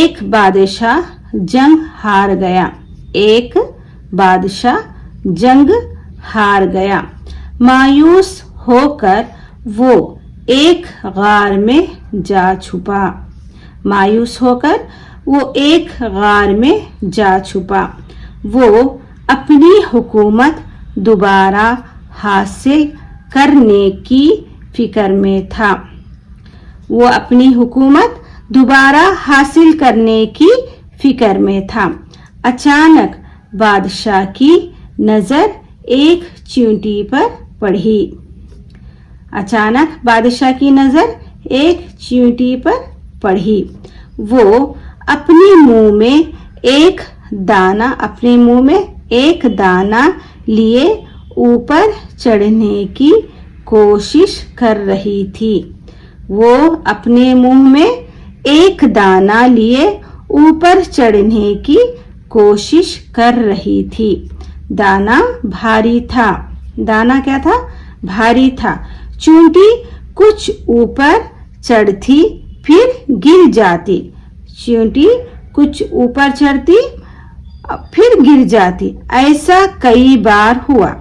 एक बादशाह जंग हार गया। एक बादशाह जंग हार गया। मायूस होकर वो एक गार में जा छुपा। मायूस होकर वो एक गार में जा छुपा। वो अपनी हुकूमत दोबारा हासिल करने की फिक्र में था। वो अपनी हुकूमत दोबारा हासिल करने की फिक्र में था। अचानक बादशाह की नजर एक चींटी पर पड़ी। अचानक बादशाह की नजर एक चींटी पर पड़ी। वो अपने मुंह में एक दाना लिए ऊपर चढ़ने की कोशिश कर रही थी। वो अपने मुंह में एक दाना लिए ऊपर चढ़ने की कोशिश कर रही थी। दाना भारी था। दाना क्या था? भारी था। चींटी कुछ ऊपर चढ़ती फिर गिर जाती। चींटी कुछ ऊपर चढ़ती फिर गिर जाती। ऐसा कई बार हुआ।